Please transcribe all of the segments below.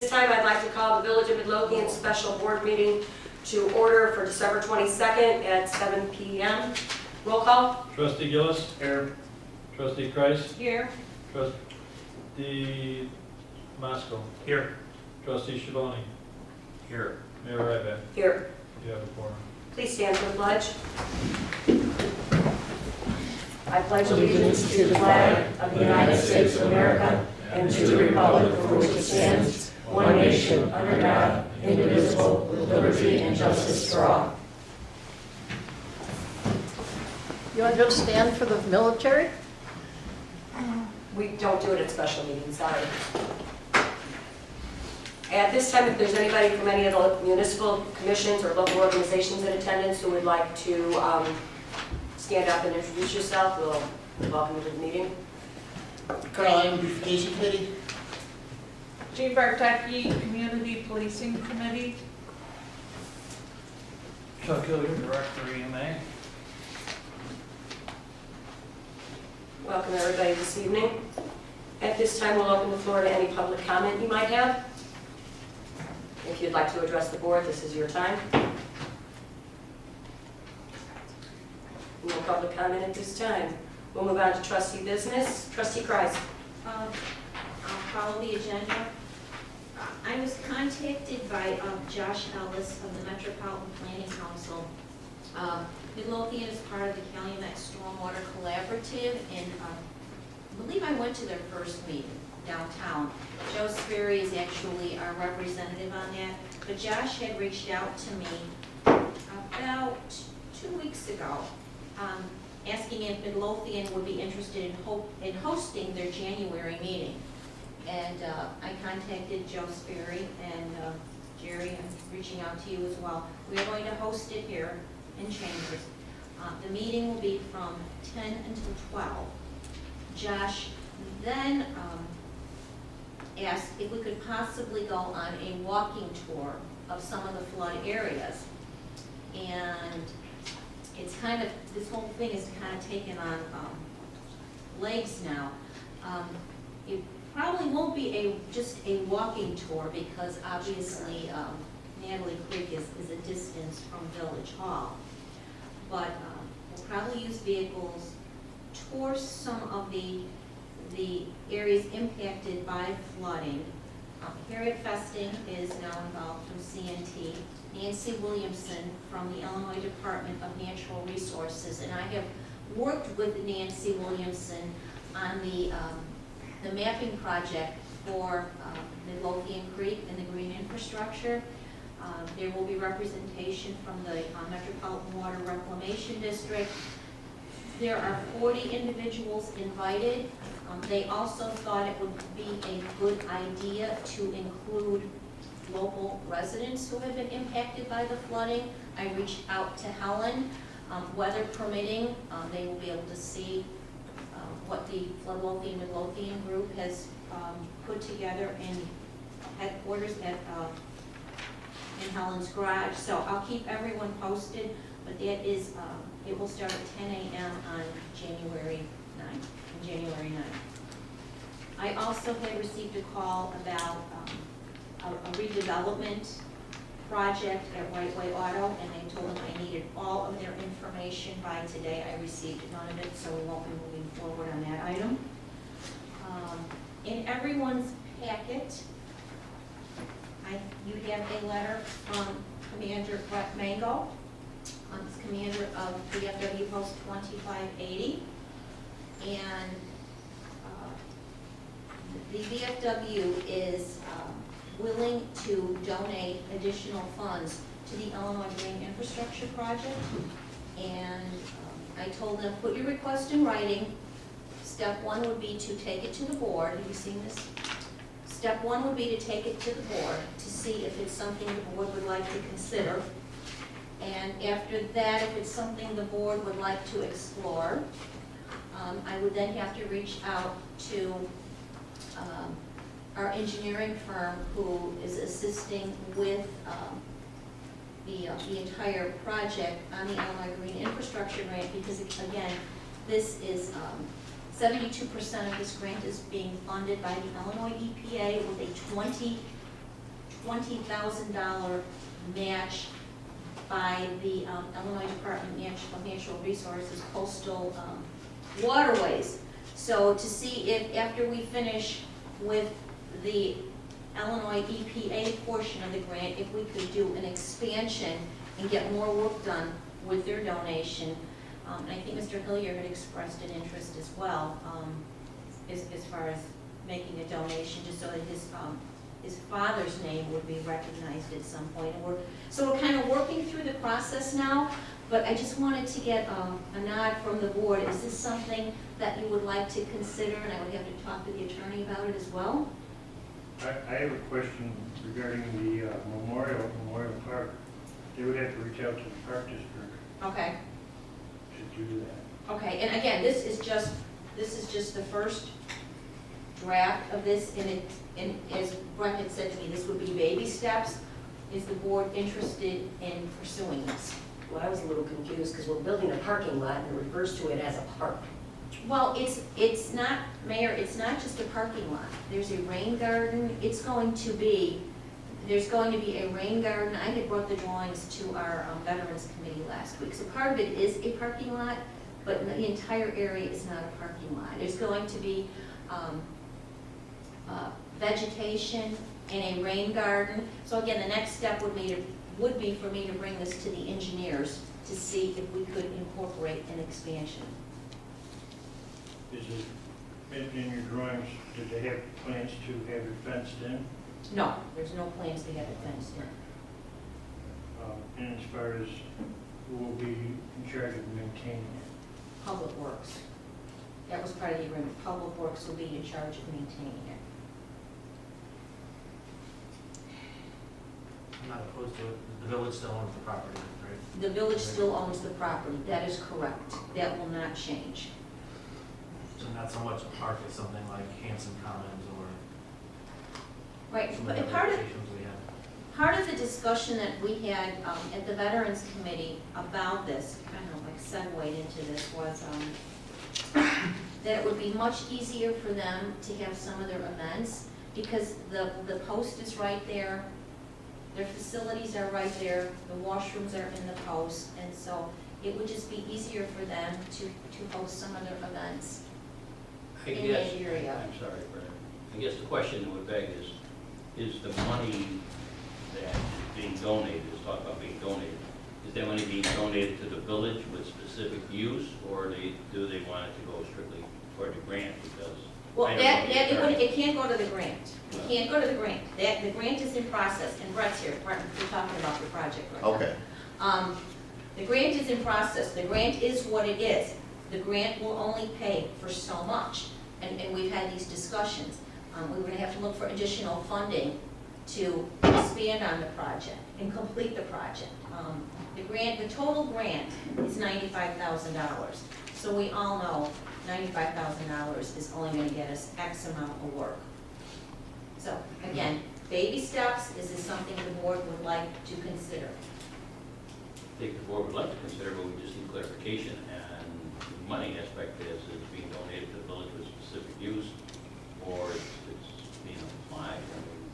This time I'd like to call the Village of Midlothian special board meeting to order for December 22nd at 7 p.m. Roll call. Trustee Gillis. Here. Trustee Kreis. Here. Trustee Mosco. Here. Trustee Schiavone. Here. Mayor Ryback. Here. You have a quorum. Please stand for the pledge. I pledge allegiance to the flag of the United States of America and to the republic for which it stands, one nation, under God, indivisible, with liberty and justice for all. You want to go stand for the military? We don't do it at special meetings, sorry. At this time, if there's anybody from any of the municipal commissions or local organizations in attendance who would like to stand up and introduce yourself, we'll welcome you to the meeting. Carlisle Beautification Committee. Chief Arteki, Community Policing Committee. Chuck Hillier, Director EMA. Welcome everybody this evening. At this time, we'll open the floor to any public comment you might have. If you'd like to address the board, this is your time. No public comment at this time. We'll move on to trustee business. Trustee Kreis. I'll follow the agenda. I was contacted by Josh Ellis of the Metropolitan Planning Council. Midlothian is part of the Calumet Stormwater Collaborative, and I believe I went to their first meeting downtown. Joe Sperry is actually our representative on that, but Josh had reached out to me about 2 weeks ago, asking if Midlothian would be interested in hosting their January meeting. And I contacted Joe Sperry, and Jerry, I'm reaching out to you as well. We are going to host it here in Chambers. The meeting will be from 10 until 12. Josh then asked if we could possibly go on a walking tour of some of the flood areas. And it's kind of, this whole thing is kind of taken on legs now. It probably won't be just a walking tour, because obviously Natalie Creek is a distance from Village Hall. But we'll probably use vehicles, tour some of the areas impacted by flooding. Harriet Festing is now involved from CNT. Nancy Williamson from the Illinois Department of Natural Resources, and I have worked with Nancy Williamson on the mapping project for Midlothian Creek and the green infrastructure. There will be representation from the Metropolitan Water Reclamation District. There are 40 individuals invited. They also thought it would be a good idea to include local residents who have been impacted by the flooding. I reached out to Helen. Weather permitting, they will be able to see what the Floodlothian Midlothian group has put together in headquarters at in Helen's garage. So I'll keep everyone posted, but that is, it will start at 10 a.m. on January 9th. I also had received a call about a redevelopment project at Right Way Auto, and they told them I needed all of their information by today. I received none of it, so we won't be moving forward on that item. In everyone's packet, you have a letter from Commander Brett Mango. He's commander of VFW Post 2580. And the VFW is willing to donate additional funds to the Illinois Green Infrastructure Project. And I told them, put your request in writing. Step one would be to take it to the board. Have you seen this? Step one would be to take it to the board to see if it's something the board would like to consider. And after that, if it's something the board would like to explore, I would then have to reach out to our engineering firm who is assisting with the entire project on the Illinois Green Infrastructure Grant, because again, this is 72% of this grant is being funded by the Illinois EPA with a $20,000 match by the Illinois Department of Natural Resources Coastal Waterways. So to see if, after we finish with the Illinois EPA portion of the grant, if we could do an expansion and get more work done with their donation. And I think Mr. Hillier had expressed an interest as well, as far as making a donation, just so that his father's name would be recognized at some point. And we're kind of working through the process now, but I just wanted to get a nod from the board. Is this something that you would like to consider? And I would have to talk to the attorney about it as well. I have a question regarding the Memorial Park. They would have to reach out to the Park District Okay. to do that. Okay, and again, this is just the first draft of this, and as Brett had said to me, this would be baby steps. Is the board interested in pursuing this? Well, I was a little confused because we're building a parking lot and it refers to it as a park. Well, it's not, Mayor, it's not just a parking lot. There's a rain garden. There's going to be a rain garden. I had brought the drawings to our Veterans Committee last week. So part of it is a parking lot, but the entire area is not a parking lot. There's going to be vegetation and a rain garden. So again, the next step would be for me to bring this to the engineers to see if we could incorporate an expansion. Is it, in your drawings, did they have plans to have it fenced in? No, there's no plans to have it fenced in. And as far as who will be in charge of maintaining it? Public Works. That was part of the agreement. Public Works will be in charge of maintaining it. I'm not opposed to it. The village still owns the property, right? The village still owns the property. That is correct. That will not change. So not so much a park as something like Hanson Commons or Right, some of the but other locations we have. part of the discussion that we had at the Veterans Committee about this, kind of like segued into this, was that it would be much easier for them to have some of their events because the post is right there, their facilities are right there, the washrooms are in the post, and so it would just be easier for them to host some of their events I in guess, that area. I'm sorry, Brad. I guess the question that would beg is the money that is being donated, is talk about being donated, is that money being donated to the village with specific use, or do they want it to go strictly toward the grant? Because Well, I don't know it can't go to the grant. It can't go to the grant. The grant is in process, and Brett's here. Brett, we're talking about the project right now. Okay. The grant is in process. The grant is what it is. The grant will only pay for so much, and we've had these discussions. We're gonna have to look for additional funding to expand on the project and complete the project. The total grant is $95,000. So we all know $95,000 is only gonna get us X amount of work. So again, baby steps, is this something the board would like to consider? I think the board would like to consider, but we just need clarification, and the money aspect is it's being donated to the village with specific use, or it's being applied. I mean,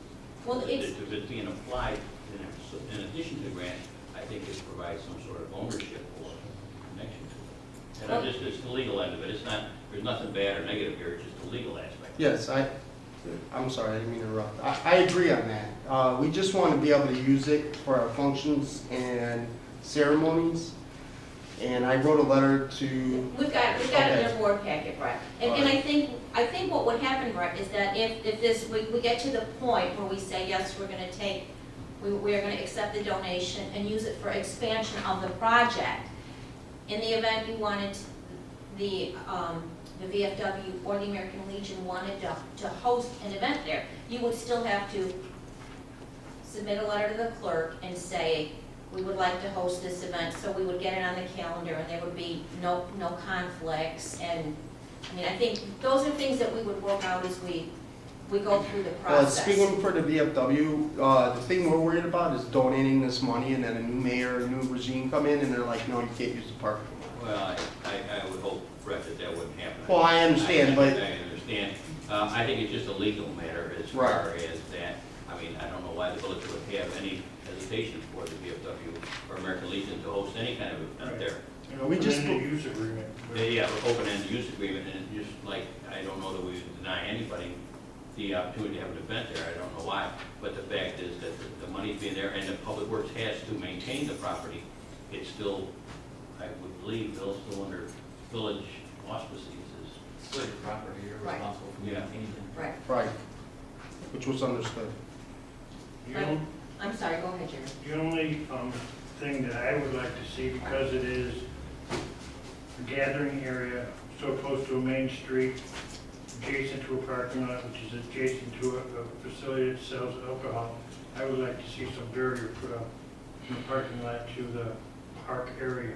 Well, if it's being applied in addition to the grant, I think it provides some sort of ownership or connection to it. And Well, it's the legal end of it. It's not, there's nothing bad or negative here, it's just the legal aspect. Yes, I'm sorry, I didn't mean to interrupt. I agree on that. We just want to be able to use it for our functions and ceremonies. And I wrote a letter to, We've got it in the board packet, Brett. And I think what would happen, Brett, is that if we get to the point where we say, yes, we're gonna accept the donation and use it for expansion of the project, in the event you wanted the VFW or the American Legion wanted to host an event there, you would still have to submit a letter to the clerk and say, we would like to host this event, so we would get it on the calendar, and there would be no conflicts. And I mean, I think those are things that we would work out as we go through the process. speaking for the VFW, the thing we're worried about is donating this money and then a new mayor, a new regime come in and they're like, no, you can't use the park anymore. Well, I would hope, Brett, that wouldn't happen. Well, I understand, but- I understand. I think it's just a legal matter as Right. far as that. I mean, I don't know know why the village would have any hesitation for the VFW or American Legion to host any kind of event there. You know, We just the use agreement. They have an open-ended use agreement, and just like, I don't know that we deny anybody the opportunity to have an event there, I don't know why, but the fact is that the money's being there, and the Public Works has to maintain the property. It's still, I would believe, still under village auspices. It's still your property, you're Right. responsible for Yeah. maintaining it. Right. Right, which was understood. I'm sorry, go ahead, Jerry. The only thing that I would like to see, because it is a gathering area so close to a main street, adjacent to a parking lot, which is adjacent to a facility that sells alcohol, I would like to see some barrier put up in the parking lot to the park area.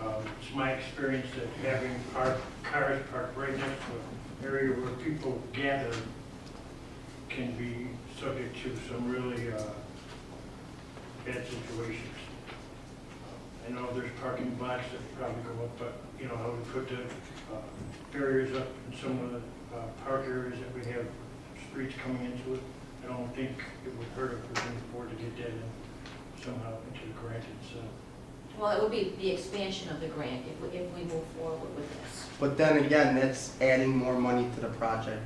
It's my experience that having cars parked right next to an area where people gather can be subject to some really bad situations. I know there's parking blocks that probably go up, but, you know, I would put the barriers up in some of the park areas that we have streets coming into it. I don't think it would hurt if we can afford to get that in somehow into the grant itself. Well, it would be the expansion of the grant if we move forward with this. But then again, that's adding more money to the project.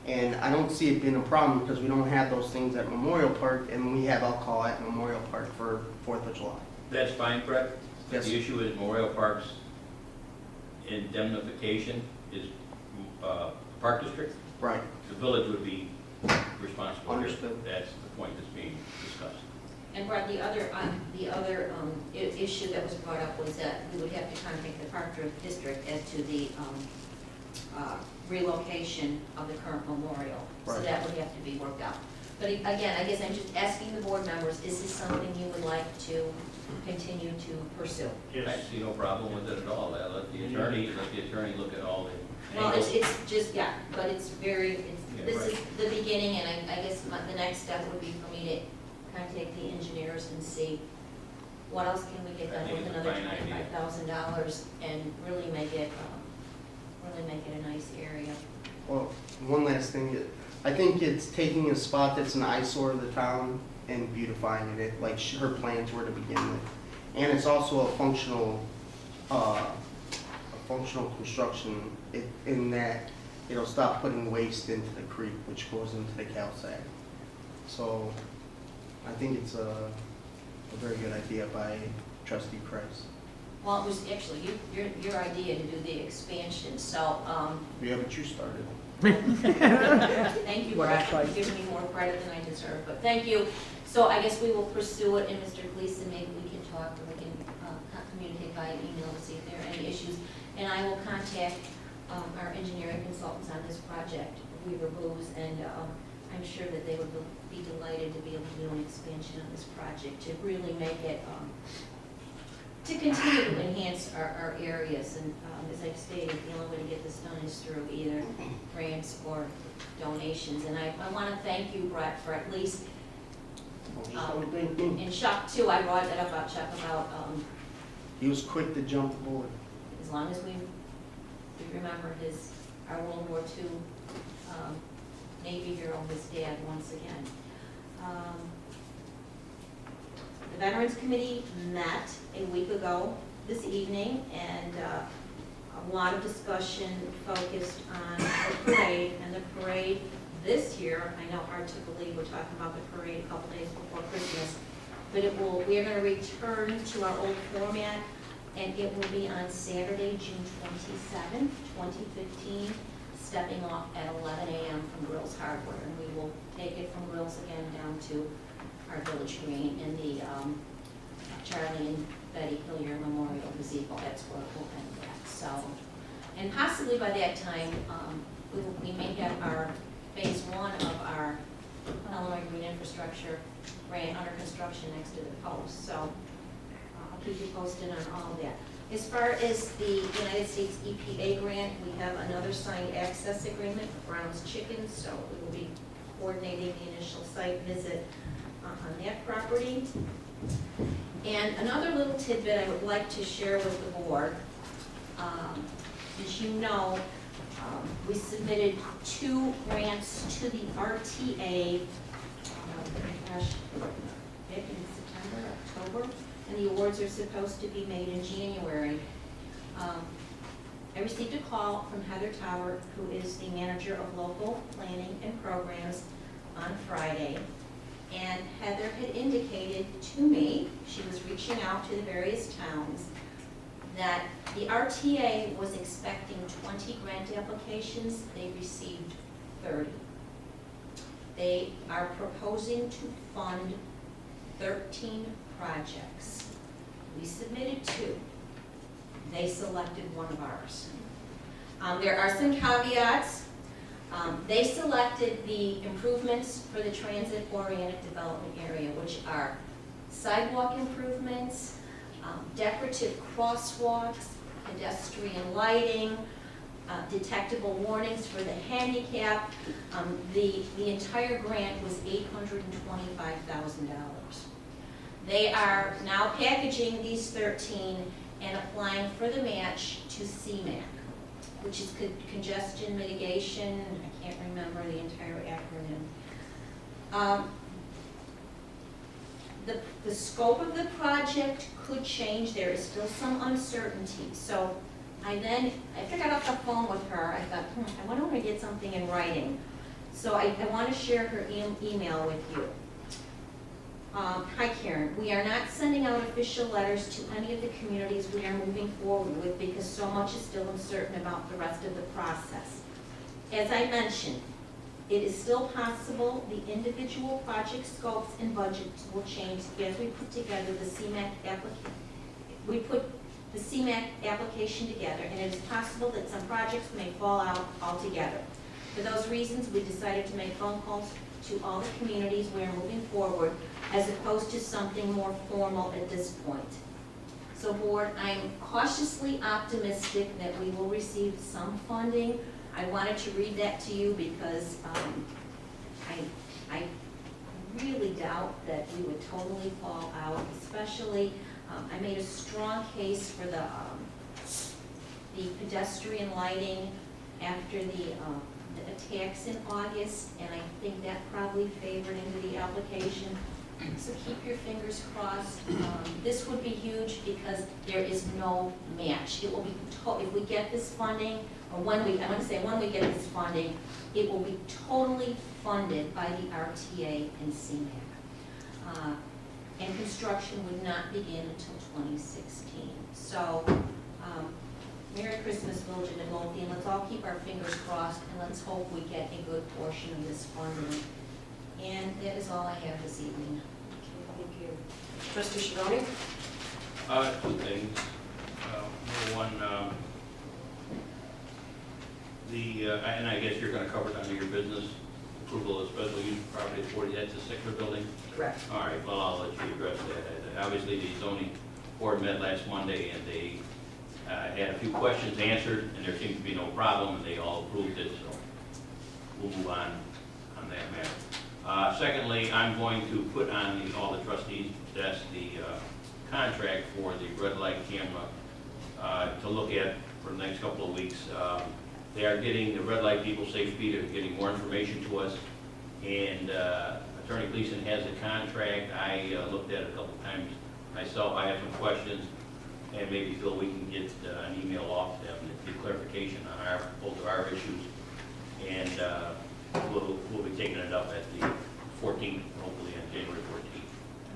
And I don't see it being a problem because we don't have those things at Memorial Park, and we have alcohol at Memorial Park for 4th of July. That's fine, Brett. Yes. The issue is Memorial Park's indemnification is Park District. Right. The village would be responsible. here. Understood. That's the point that's being discussed. And Brad, the other issue that was brought up was that we would have to contact the Park District as to the relocation of the current memorial. So Right. that would have to be worked out. But again, I guess I'm just asking the board members, is this something you would like to continue to pursue? I Yes. see no problem with it at all. Let the attorney look at all the Well, angles. it's just, yeah, but it's very, Yeah, this is right. the beginning, and I guess the next step would be for me to contact the engineers and see what else can we get I done think with it's a another fine idea. $25,000 and really make it a nice area. Well, one last thing, I think it's taking a spot that's an eyesore of the town and beautifying it, like her plans were to begin with. And it's also a functional construction in that it'll stop putting waste into the creek, which goes into the calcite. So I think it's a very good idea by Trustee Price. Well, it was actually your idea to do the expansion, so, Yeah, but you started. thank you, Well, Brad, that's for right. giving me more credit than I deserve, but thank you. So I guess we will pursue it, and Mr. Gleason, maybe we can talk, or we can communicate via email to see if there are any issues. And I will contact our engineering consultants on this project, Weaver Booz, and I'm sure that they would be delighted to be able to do an expansion of this project to really make it, to continue to enhance our areas. And as I've stated, the only way to get this done is through either grants or donations. And I want to thank you, Brett, for at least, and Chuck too, I brought that up about Chuck about, He was quick to jump aboard. as long as we remember our World War II Navy hero, his dad, once again. The Veterans Committee met a week ago this evening, and a lot of discussion focused on the parade. And the parade this year, I know hard to believe we're talking about the parade a couple days before Christmas, but we are going to return to our old format, and it will be on Saturday, June 27th, 2015, stepping off at 11 a.m. from Grills Hardware. And we will take it from Grills again down to our Village Green in the Charlie and Betty Hillier Memorial Gazebo. That's where it will end at. So, and possibly by that time, we may have our phase 1 of our Illinois Green Infrastructure grant under construction next to the post. So I'll keep you posted on all of that. As far as the United States EPA grant, we have another signed access agreement with Brown's Chickens, so we will be coordinating the initial site visit on that property. And another little tidbit I would like to share with the board. As you know, we submitted 2 grants to the RTA gosh, back in September, October, and the awards are supposed to be made in January. I received a call from Heather Tower, who is the manager of local planning and programs, on Friday. And Heather had indicated to me, she was reaching out to the various towns, that the RTA was expecting 20 grant applications. They received 30. They are proposing to fund 13 projects. We submitted 2. They selected one of ours. There are some caveats. They selected the improvements for the transit-oriented development area, which are sidewalk improvements, decorative crosswalks, pedestrian lighting, detectable warnings for the handicap. The entire grant was $825,000. They are now packaging these 13 and applying for the match to CMAQ, which is congestion mitigation. I can't remember the entire acronym. The scope of the project could change. There is still some uncertainty. So after I got off the phone with her, I thought, I wonder if I get something in writing. So I want to share her email with you. Hi Karen, we are not sending out official letters to any of the communities we are moving forward with because so much is still uncertain about the rest of the process. As I mentioned, it is still possible the individual project scopes and budgets will change as we put together the CMAQ application. We put the CMAQ application together, and it is possible that some projects may fall out altogether. For those reasons, we decided to make phone calls to all the communities we are moving forward, as opposed to something more formal at this point. So board, I'm cautiously optimistic that we will receive some funding. I wanted to read that to you because I really doubt that we would totally fall out, especially, I made a strong case for the pedestrian lighting after the attacks in August, and I think that probably favored into the application. So keep your fingers crossed. This would be huge because there is no match. It will be, if we get this funding, or when we get this funding, it will be totally funded by the RTA and CMAQ. And construction would not begin until 2016. So, Merry Christmas, Village of Midlothian. Let's all keep our fingers crossed, and let's hope we get a good portion of this funding. And that is all I have this evening. Thank you. Trustee Shivani? 2 things. Number one, and I guess you're going to cover it under your business, approval of special use property 40, that's the Sickler building? Correct. All right, well, I'll let you address that. Obviously, the zoning board met last Monday, and they had a few questions answered, and there seemed to be no problem, and they all approved it, so we'll move on that matter. Secondly, I'm going to put on all the trustees' desk the contract for the red light camera to look at for the next couple of weeks. They are getting, the red light people, Safe Speed, are getting more information to us, and Attorney Gleason has a contract. I looked at it a couple times myself. I have some questions, and maybe, Bill, we can get an email off to them to get clarification on both of our issues. And we'll be taking it up at the 14th, hopefully on January 14th,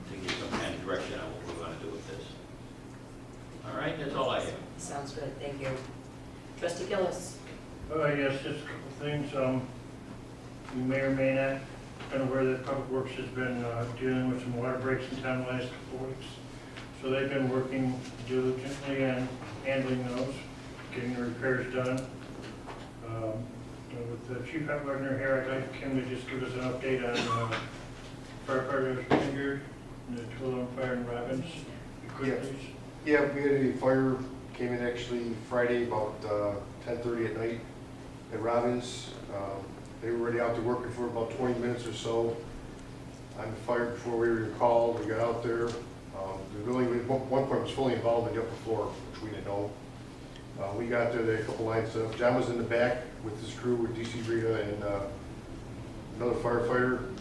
to get some kind of direction on what we want to do with this. All right, that's all I have. Sounds good, thank you. Trustee Gillis? Yes, just a couple things. You may or may not have been aware that Public Works has been dealing with some water breaks in town the last couple of weeks. So they've been working diligently on handling those, getting the repairs done. With the Chief Hotwagner here, I'd like him to just give us an update on firefighter that was injured in the tool on fire in Robbins. If you could, Yes. please. Yeah, we had a fire, came in actually Friday about 10:30 at night at Robbins. They were already out there working for about 20 minutes or so on the fire before we were called. We got out there. The building at one point was fully involved in the upper floor, which we didn't know. We got there, they had a couple lines up. John was in the back with his crew with DC Rita and another firefighter.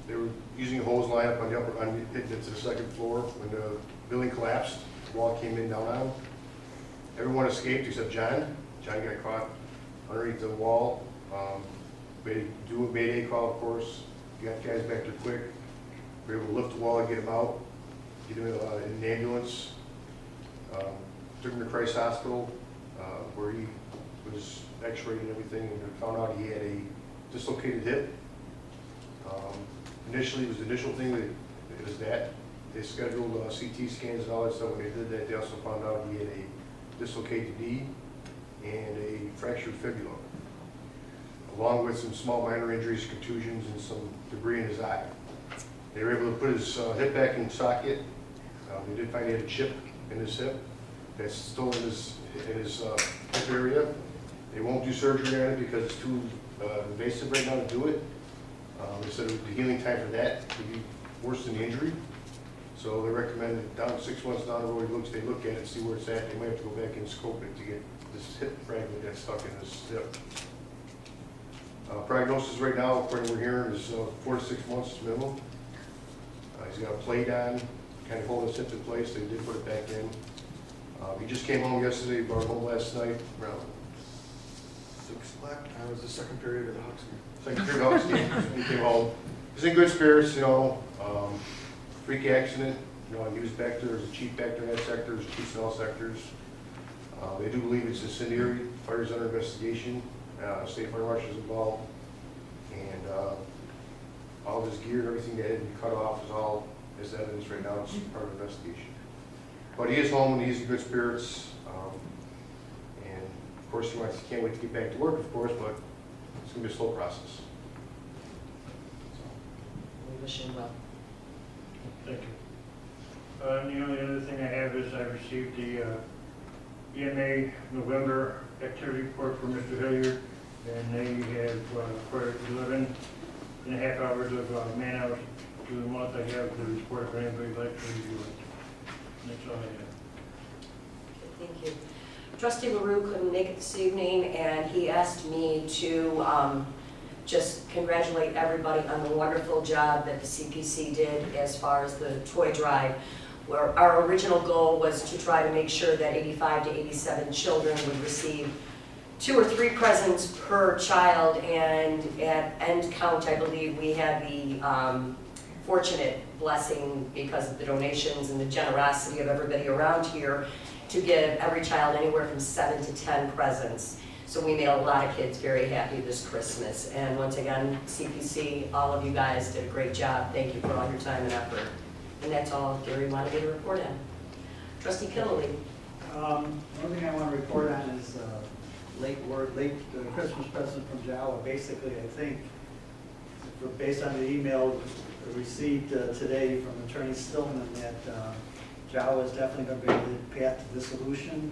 They were using a hose line up on the upper, hitting it to the second floor. When the building collapsed, the wall came in down on them. Everyone escaped except John. John got caught underneath the wall. We had to do a Mayday call, of course. Got guys back there quick. We were able to lift the wall and get him out, get him in an ambulance. Took him to Christ Hospital, where he was x-rayed and everything, and found out he had a dislocated hip. Initially, it was the initial thing that it was that. They scheduled CT scans and all that stuff. When they did that, they also found out he had a dislocated knee and a fractured fibula, along with some small minor injuries, contusions, and some debris in his eye. They were able to put his hip back in socket. They did find he had a chip in his hip that's still in his hip area. They won't do surgery on it because it's too invasive right now to do it. They said the healing time for that would be worse than the injury. So they recommended down 6 months down the road, they look at it, see where it's at. They might have to go back and scope it to get this hip fragment that's stuck in his hip. Prognosis right now, according to what we're hearing, is 4 to 6 months minimum. He's got a plate on, kind of holding his hip in place. They did put it back in. He just came home yesterday, brought home last night around 6 o'clock. I was the second period of the Hawks game. Second period Hawks game. He came home. He's in good spirits, you know. Freak accident. You know, he was back there. There's a chief back there in that sector. There's chiefs in all sectors. They do believe it's incendiary. Fire's under investigation. State fire marshal's involved. And all of his gear and everything that had been cut off is all as evidence right now. It's part of the investigation. But he is home and he's in good spirits. And of course, he can't wait to get back to work, of course, but it's going to be a slow process. We wish him well. Thank you. The only other thing I have is I received the EMA November activity report from Mr. Hilliard, and they have for 11.5 hours of man hours through the month. I have the report for anybody who'd like to review it. And that's all I have. Thank you. Trustee LaRue couldn't make it this evening, and he asked me to just congratulate everybody on the wonderful job that the CPC did as far as the toy drive, where our original goal was to try to make sure that 85 to 87 children would receive 2 or 3 presents per child, and at end count, I believe we had the fortunate blessing, because of the donations and the generosity of everybody around here, to give every child anywhere from 7 to 10 presents. So we made a lot of kids very happy this Christmas. And once again, CPC, all of you guys did a great job. Thank you for all your time and effort. And that's all Gary wanted me to report on. Trustee Killily. One thing I want to report on is late Christmas present from Jawa. Basically, I think, based on the email received today from Attorney Stillman, that Jawa is definitely going to be the path to dissolution.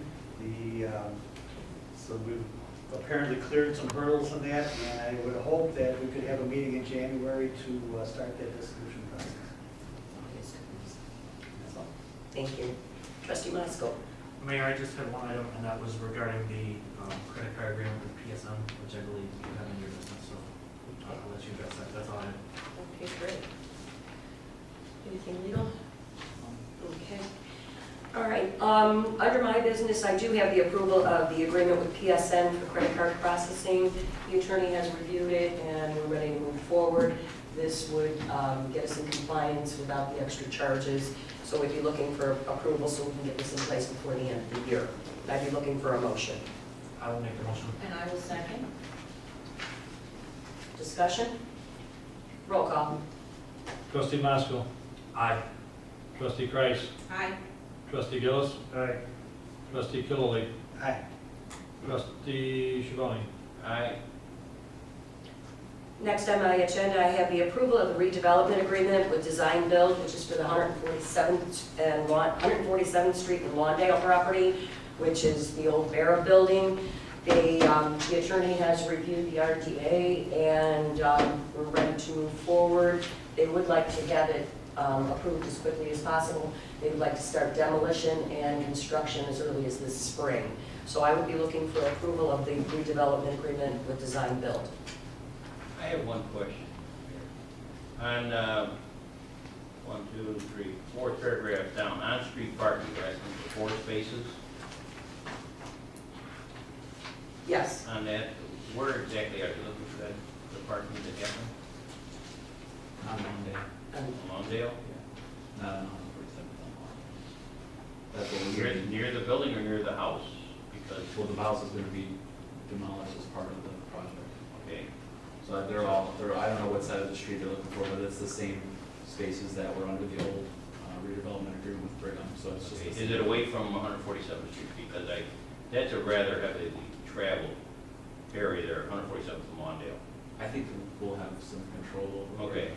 So we've apparently cleared some hurdles on that, and I would hope that we could have a meeting in January to start that dissolution process. That's all. Thank you. Trustee Masko. Mayor, I just had one item, and that was regarding the credit card agreement with PSM, which I believe you have in your business, so I'll let you address that. That's all I have. Okay, great. Anything legal? Okay. All right, under my business, I do have the approval of the agreement with PSN for credit card processing. The attorney has reviewed it, and we're ready to move forward. This would get us in compliance without the extra charges. So we'd be looking for approval so we can get this in place before the end of the year. I'd be looking for a motion. I will make the motion. And I will second. Discussion? Roll call. Trustee Maskell. Aye. Trustee Kreis. Aye. Trustee Gillis. Aye. Trustee Killily. Aye. Trustee Schiavone. Aye. Next on my agenda, I have the approval of the redevelopment agreement with Design Build, which is for the 147th Street and Lawndale property, which is the old Barra building. The attorney has reviewed the RDA, and we're ready to move forward. They would like to have it approved as quickly as possible. They would like to start demolition and construction as early as this spring. So I would be looking for approval of the redevelopment agreement with Design Build. I have one question. On, 1, 2, 3, 4th paragraph down, on-street parking, you're asking for 4 spaces. Yes. On that, where exactly are you looking for that, the parking to happen? On Monday. On Lawndale? Not on 147th on Lawn. That's what we're doing. Near the building or near the house? Because, Well, the house is gonna be demolished as part of the project. okay, So I don't know what side of the street they're looking for, but it's the same spaces that were under the old redevelopment agreement with Brigham, so it's just. okay. the Is same. it away from 147th Street? Because that's a rather heavily traveled area there, 147th and Lawndale. I think we'll have some control over. Okay.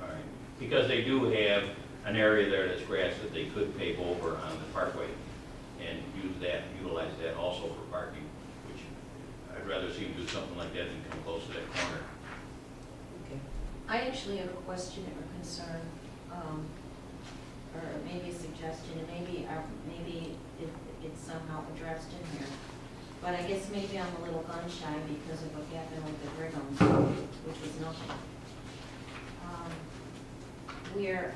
All right, because they do have an area there that's grass that they could pave over on the parkway and utilize that also for parking, which I'd rather see them do something like that than come close to that corner. Okay. I actually have a question or concern, or maybe a suggestion, and maybe it's somehow addressed in here. But I guess maybe I'm a little gun shy because of what happened with the Brigham, which was nothing. Where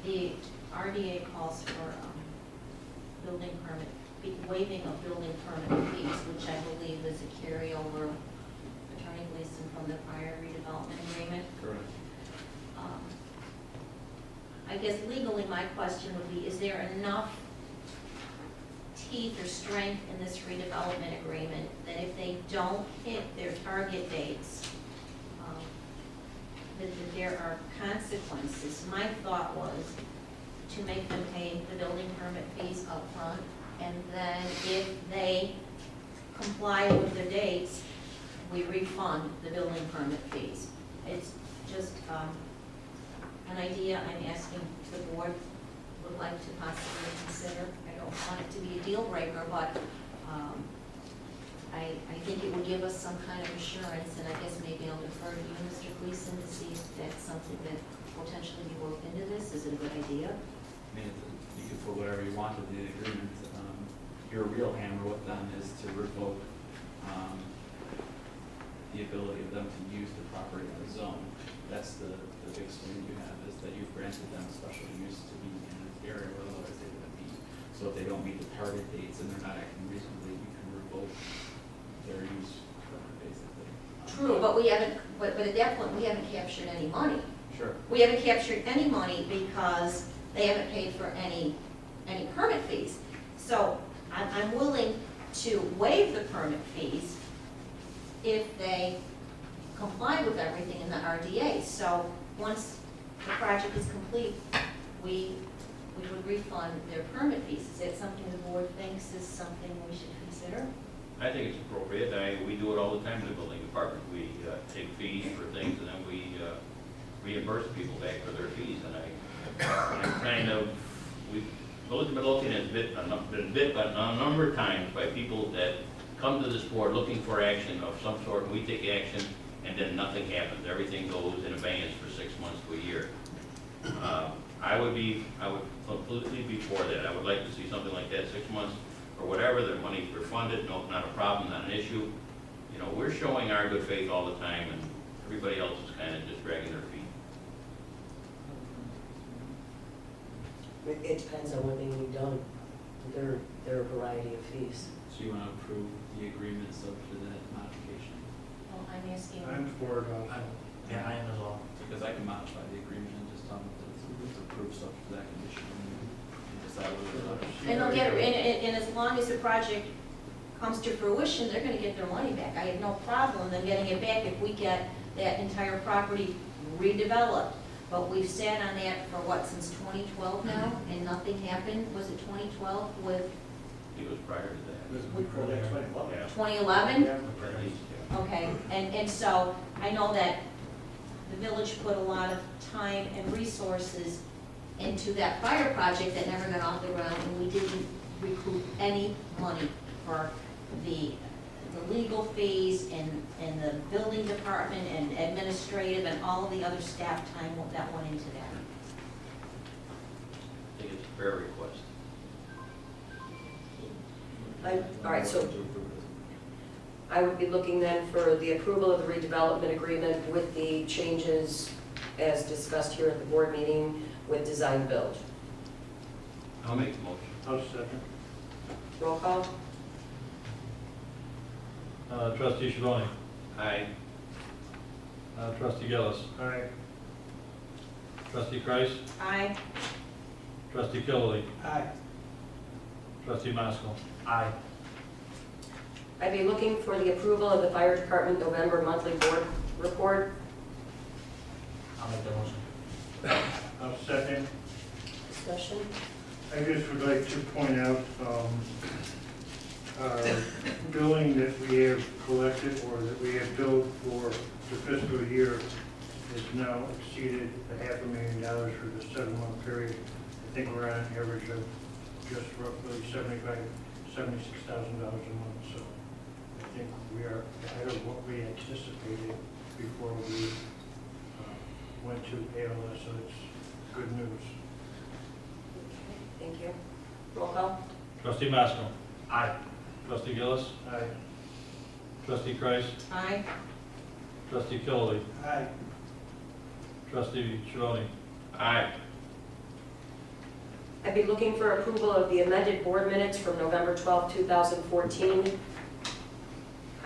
the RDA calls for building permit, waiving of building permit fees, which I believe is a carryover, Attorney Gleason, from the prior redevelopment agreement. Correct. I guess legally, my question would be, is there enough teeth or strength in this redevelopment agreement that if they don't hit their target dates, that there are consequences? My thought was to make them pay the building permit fees up front, and then if they comply with the dates, we refund the building permit fees. It's just an idea I'm asking the board would like to possibly consider. I don't want it to be a deal breaker, but I think it would give us some kind of assurance, and I guess maybe I'll defer to you, Mr. Gleason, to see if that's something that potentially be worked into this. Is it a good idea? I mean, you can put whatever you want in the agreement. Your real hammer with them is to revoke the ability of them to use the property in the zone. That's the big swing you have, is that you've granted them special use to be in an area where otherwise they wouldn't be. So if they don't meet the target dates and they're not acting reasonably, you can revoke their use basically. True, but we haven't, but at that point, we haven't captured any money. Sure. We haven't captured any money because they haven't paid for any permit fees. So I'm willing to waive the permit fees if they comply with everything in the RDA. So once the project is complete, we would refund their permit fees. Is that something the board thinks is something we should consider? I think it's appropriate. We do it all the time in the building department. We take fees for things and then we reimburse people back for their fees. And Village of Midlothian has been bit by a number of times by people that come to this board looking for action of some sort, and we take action, and then nothing happens. Everything goes in abeyance for 6 months to a year. I would completely be for that. I would like to see something like that, 6 months or whatever, their money's refunded, no, not a problem, not an issue. You know, we're showing our good faith all the time, and everybody else is kind of just dragging their feet. It depends on what they need done. There are a variety of fees. So you want to approve the agreement subject to that modification? Well, I'm asking. I'm for it also. Yeah, I am as well. Because I can modify the agreement and just tell them that it's approved subject to that condition and decide whether it's. And they'll get, and as long as the project comes to fruition, they're gonna get their money back. I have no problem them getting it back if we get that entire property redeveloped. But we've sat on that for what, since 2012 now, and nothing happened? Was it 2012 with It was prior to that. Before that, 2011. Yeah. 2011? Yeah. At least, yeah. Okay, and so I know that the village put a lot of time and resources into that fire project that never got off the ground, and we didn't recoup any money for the legal fees and the building department and administrative and all of the other staff time that went into that. I think it's a fair request. All right, so I would be looking then for the approval of the redevelopment agreement with the changes as discussed here at the board meeting with design build. I'll make the motion. I'll second. Roll call? Trustee Chivoni. Aye. Trustee Gillis. Aye. Trustee Kreis. Aye. Trustee Killily. Aye. Trustee Maskell. Aye. I'd be looking for the approval of the fire department November monthly board report. I'll make the motion. I'll second. Discussion? I just would like to point out, our billing that we have collected or that we have billed for the fiscal year has now exceeded $500,000 for the 7-month period. I think we're on an average of just roughly $76,000 a month, so I think we are ahead of what we anticipated before we went to ALS, so it's good news. Thank you. Roll call? Trustee Maskell. Aye. Trustee Gillis. Aye. Trustee Kreis. Aye. Trustee Killily. Aye. Trustee Chivoni. Aye. I'd be looking for approval of the amended board minutes from November 12, 2014.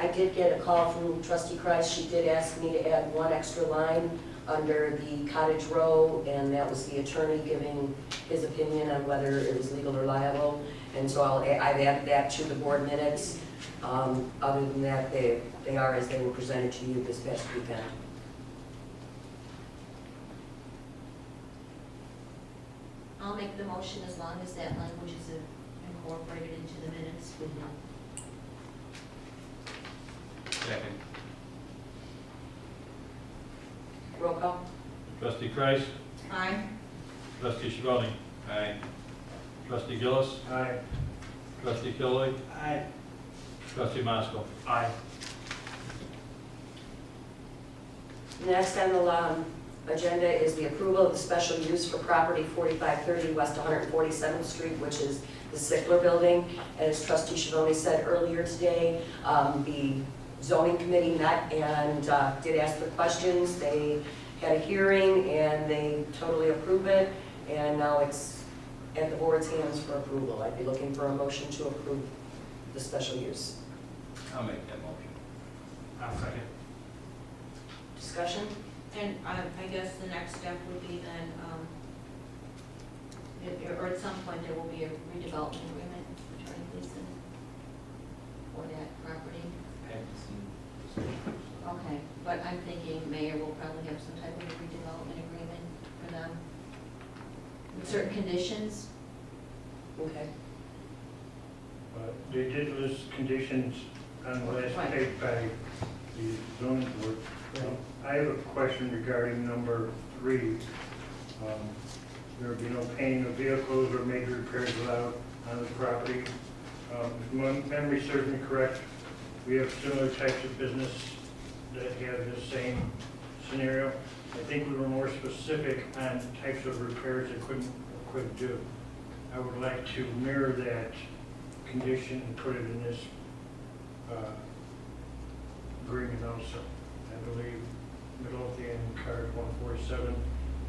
I did get a call from Trustee Kreis. She did ask me to add one extra line under the cottage row, and that was the attorney giving his opinion on whether it was legal or liable. And so I've added that to the board minutes. Other than that, they are as they were presented to you this past weekend. I'll make the motion as long as that language is incorporated into the minutes. Second. Roll call? Trustee Kreis. Aye. Trustee Chivoni. Aye. Trustee Gillis. Aye. Trustee Killily. Aye. Trustee Maskell. Aye. Next on the agenda is the approval of the special use for property 4530 West 147th Street, which is the Sickler Building. As Trustee Chivoni said earlier today, the zoning committee met and did ask for questions. They had a hearing and they totally approved it, and now it's at the board's hands for approval. I'd be looking for a motion to approve the special use. I'll make that motion. I'll second. Discussion? And I guess the next step would be then, or at some point, there will be a redevelopment agreement between Gleason for that property. I haven't seen discussions. Okay, but I'm thinking mayor will probably have some type of a redevelopment agreement for them with certain conditions. Okay. They did list conditions on the last Right. page by the zoning board. I have a question regarding number 3. There would be no painting of vehicles or major repairs allowed on the property. If my memory serves me correct, we have similar types of business that have the same scenario. I think we were more specific on types of repairs they couldn't do. I would like to mirror that condition and put it in this agreement also. I believe Midlothian Card 147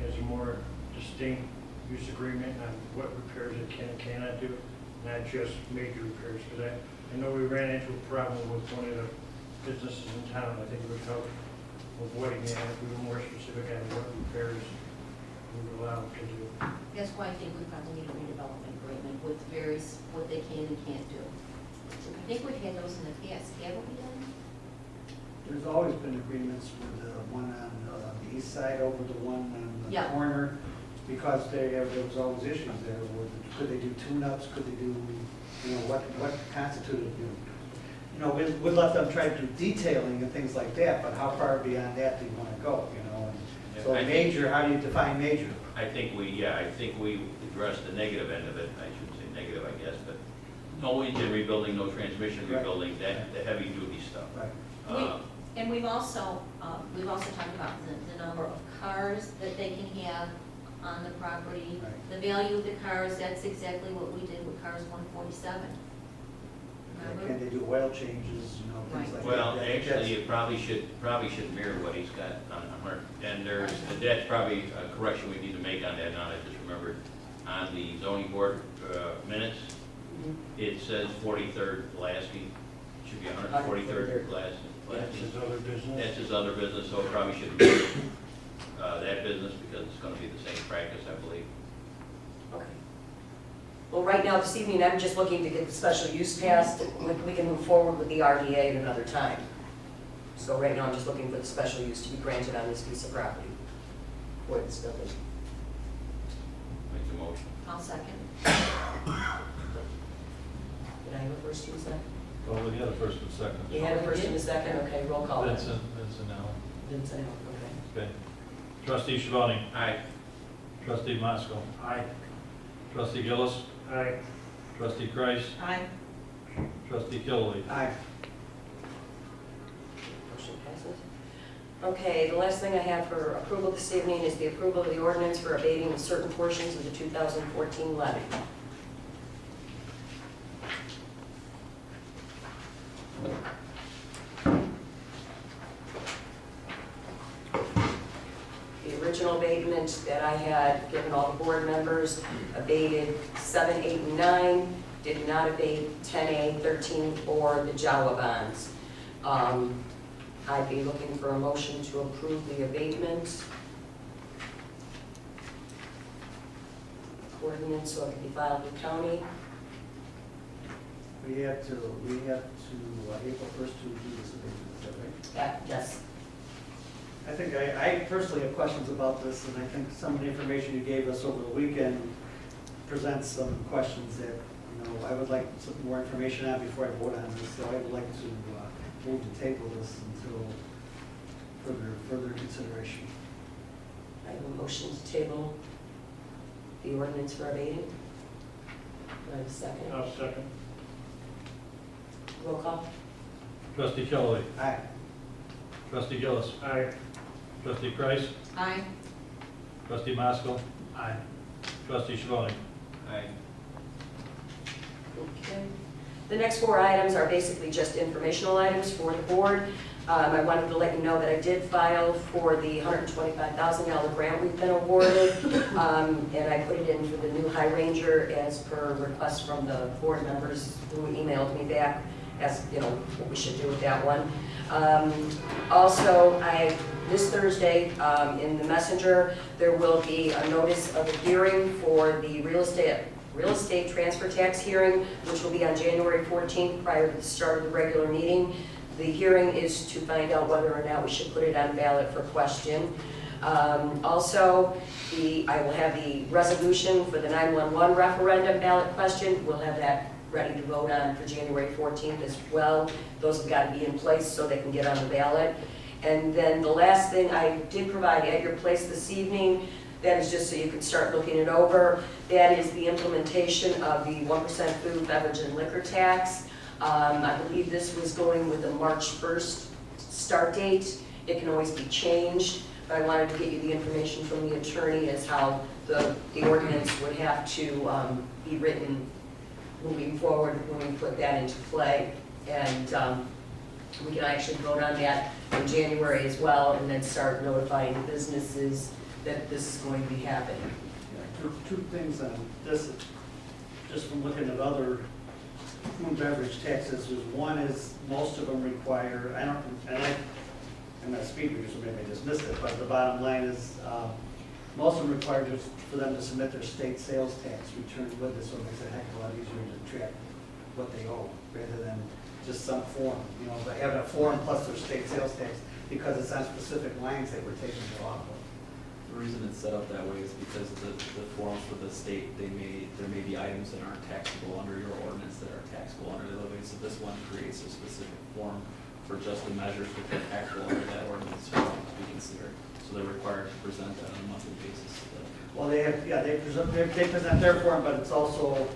has a more distinct use agreement on what repairs it can and cannot do, not just major repairs. Because I know we ran into a problem with one of the businesses in town. I think it would help avoiding that if we were more specific on what repairs we would allow them to do. That's why I think we probably need a redevelopment agreement with various, what they can and can't do. I think we've had those in the past, haven't we done? There's always been agreements with the one on the east side over the one on the Yeah. corner, because there was always issues there. Could they do tune-ups, could they do, what constituted, we'd let them try to do detailing and things like that, but how far beyond that do you want to go, And so I think- major, how do you define major? I think we addressed the negative end of it. I shouldn't say negative, I guess, but no engine rebuilding, no transmission Right. rebuilding, the heavy duty stuff. Right. And we've also talked about the number of cars that they can have on the property. Right. The value of the cars, that's exactly what we did with cars 147. Can they do oil changes, you know, things like that? Well, I think actually, it probably should mirror what he's got on her. And that's probably a correction we need to make on that, now I just remembered. On the zoning board minutes, it says 43rd Pulaski, should be 143rd Pulaski. That's his other business. That's his other business, so it probably should be that business because it's gonna be the same practice, I believe. Okay. Well, right now, this evening, I'm just looking to get the special use passed. We can move forward with the RDA at another time. So right now, I'm just looking for the special use to be granted on this piece of property. For this building. Make the motion. I'll second. Did I have a first and a second? Well, we had a first and second. You had a first and a second, okay, roll call. Vincent Allen. Vincent, okay. Okay. Trustee Schiavone. Aye. Trustee Masko. Aye. Trustee Gillis. Aye. Trustee Kreis. Aye. Trustee Killially. Aye. Motion passes. Okay, the last thing I have for approval this evening is the approval of the ordinance for abating of certain portions of the 2014 levy. The original abatement that I had given all the board members abated 7, 8, and 9, did not abate 10A, 13, or the Jawa bonds. I'd be looking for a motion to approve the abatement ordinance so it can be filed with county. We have to, April 1st to do this abatement, is that right? Yes. I think I personally have questions about this, and I think some of the information you gave us over the weekend presents some questions that, you know, I would like some more information on before I vote on this, so I would like to move to table this until further consideration. I have a motion to table the ordinance for abating. Do I have a second? I'll second. Roll call. Trustee Killially. Aye. Trustee Gillis. Aye. Trustee Kreis. Aye. Trustee Masko. Aye. Trustee Schiavone. Aye. Okay. The next 4 items are basically just informational items for the board. I wanted to let you know that I did file for the $125,000 grant we've been awarded, and I put it in for the new High Ranger as per request from the board members who emailed me back as, you know, what we should do with that one. Also, this Thursday, in the Messenger, there will be a notice of a hearing for the real estate transfer tax hearing, which will be on January 14th prior to the start of the regular meeting. The hearing is to find out whether or not we should put it on ballot for question. Also, I will have the resolution for the 911 referendum ballot question. We'll have that ready to vote on for January 14th as well. Those have got to be in place so they can get on the ballot. And then the last thing I did provide at your place this evening, that is just so you can start looking it over. That is the implementation of the 1% food, beverage, and liquor tax. I believe this was going with a March 1st start date. It can always be changed, but I wanted to get you the information from the attorney as how the ordinance would have to be written moving forward when we put that into play. And we can actually vote on that in January as well, and then start notifying businesses that this is going to be happening. Yeah, two things on this, just from looking at other food and beverage taxes, is one is most of them require, I'm not speaking, so maybe I just missed it, but the bottom line is most of them require for them to submit their state sales tax return with it, so it makes it a heck of a lot easier to track what they owe, rather than just some form, you know, by having a form plus their state sales tax, because it's on specific lines that we're taking it off of. The reason it's set up that way is because the forms for the state, there may be items that aren't taxable under your ordinance that are taxable under the other way. So this one creates a specific form for just the measures that are taxable under that ordinance to be considered. So they're required to present that on a monthly basis. Well, they have, yeah, they present their form, but it's also,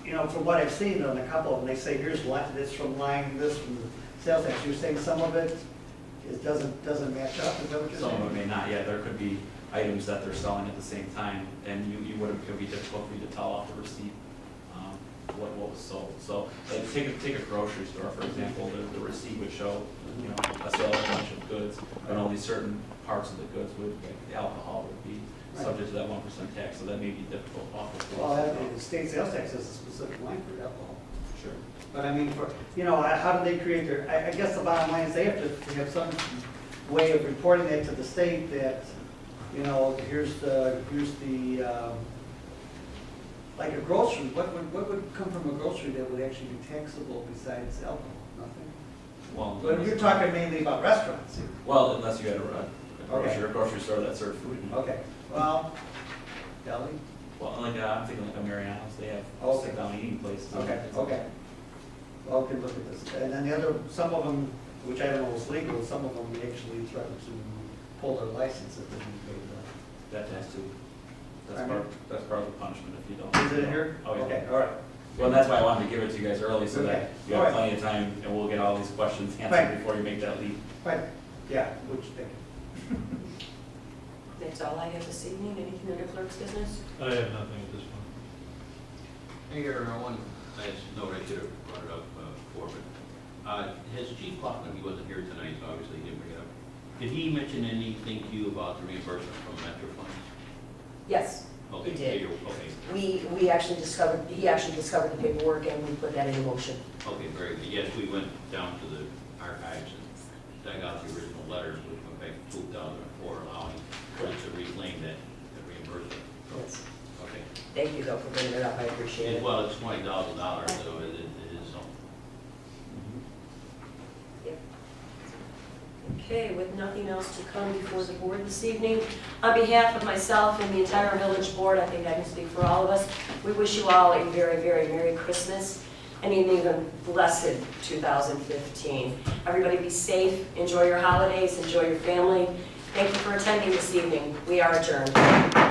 you know, from what I've seen on a couple of them, they say, here's this from line, this from the sales tax. You're saying some of it doesn't match up, is that what you're saying? Some of it may not, yeah, there could be items that they're selling at the same time, and it would be difficult for you to tell off the receipt. what was sold. So, like, take a grocery store, for example, the receipt would show, you know, a sale of a bunch of goods, and only certain parts of the goods would, like, the alcohol would be subject to that 1% tax, so that may be difficult off of. Well, the state sales tax has a specific line for alcohol. Sure. But I mean, how do they create their, I guess the bottom line is they have to have some way of reporting that to the state that, you know, here's the, like a grocery, what would come from a grocery that would actually be taxable besides alcohol? Nothing? Well, But you're talking mainly about restaurants here. well, unless you had Okay. a grocery store that served food. Okay, well, deli? Well, like, I'm thinking like a Mariano's, they have Okay. sit-down eating places. Okay, okay. Well, we can look at this. And then the other, some of them, which I don't know is legal, some of them actually threaten to pull their license if they didn't pay That has to, Pardon me? that's part of the punishment if you don't. the. Is it in here? Oh, yeah. Okay, all right. Well, that's why I wanted to give it to you guys early, so Okay. that you All have right. plenty of time, and we'll get all these questions Right. answered before you make that leap. Fine, yeah, which, thank you. That's all I have this evening. Anything under clerk's business? I have nothing at this point. Mayor, one last note, I should have brought it up before, but has Chief Kaufman, he wasn't here tonight, so obviously he didn't bring it up. Did he mention anything to you about the reimbursement from Metro funds? Yes, Okay, he did. Okay, We actually discovered, he actually discovered the paperwork and we put that into motion. okay, very good. Yes, we went down to the archives and dug out the original letters, which went back to 2004, allowing us to reclaim that reimbursement. Yes. Okay. Thank you though for bringing it up. I appreciate it. Well, it's $20,000, so it is something. Okay, with nothing else to come before the board this evening, on behalf of myself and the entire village board, I think I can speak for all of us, we wish you all a very, very Merry Christmas and an even blessed 2015. Everybody be safe, enjoy your holidays, enjoy your family. Thank you for attending this evening. We are adjourned.